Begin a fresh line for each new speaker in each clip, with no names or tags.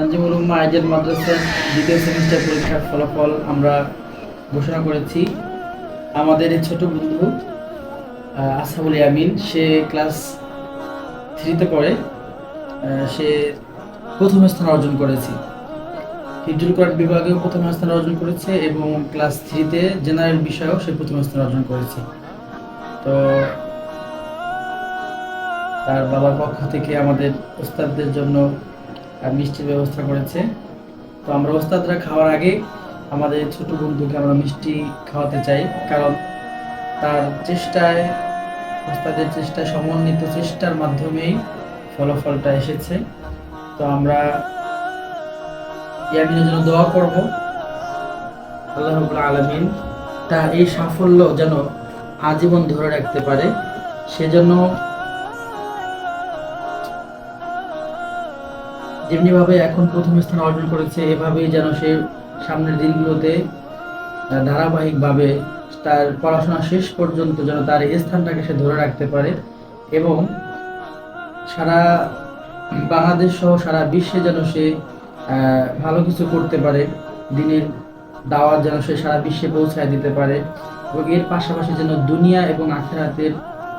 তানজিমুল উম্মাহ ideal মাদ্রাসার দ্বিতীয় semester পরীক্ষার ফলাফল আমরা ঘোষণা করেছি। আমাদের এই ছোট বন্ধু আসহাবুল ইয়ামিন, সে ক্লাস 3-তে পড়ে। সে প্রথম স্থান অর্জন করেছে, হিফজুল কোরআন বিভাগেও প্রথম স্থান অর্জন করেছে এবং ক্লাস 3-তে জেনারেল বিষয়েও সে প্রথম স্থান অর্জন করেছে। তো তার বাবার পক্ষ থেকে আমাদের ওস্তাদদের জন্য মিষ্টির ব্যবস্থা করেছে। তো আমরা ওস্তাদরা খাওয়ার আগে আমাদের ছোট বন্ধুকে আমরা মিষ্টি খাওয়াতে চাই, কারণ তার চেষ্টায়, ওস্তাদের চেষ্টায়, সমন্বিত চেষ্টার মাধ্যমেই ফলাফলটা এসেছে। তো আমরা ইয়ামিনের জন্য দোয়া করব, আল্লাহ রাব্বুল আলামিন তার এই সাফল্য যেন আজীবন ধরে রাখতে পারে। সেজন্য যেমনিভাবে এখন প্রথম স্থান অর্জন করেছে, এভাবেই যেন সে সামনের দিনগুলোতে ধারাবাহিকভাবে তার পড়াশোনা শেষ পর্যন্ত যেন তার এই স্থানটাকে সে ধরে রাখতে পারে এবং সারা বাংলাদেশ সহ সারা বিশ্বে যেন সে ভালো কিছু করতে পারে, দিনের দাওয়াত যেন সে সারা বিশ্বে পৌঁছায় দিতে পারে এবং এর পাশাপাশি যেন দুনিয়া এবং আখিরাতের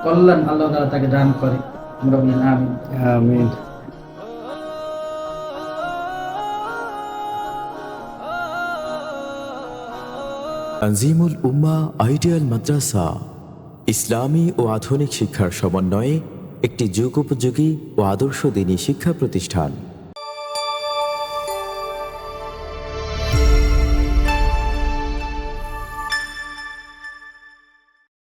কল্যাণ আল্লাহ তাআলা তাকে দান করে। আমরা বলি আমিন।
আমিন।
তানজিমুল উম্মাহ আইডিয়াল মাদ্রাসা ইসলামী ও আধুনিক শিক্ষার সমন্বয়ে একটি যুগোপযোগী ও আদর্শ দ্বীনি শিক্ষা প্রতিষ্ঠান।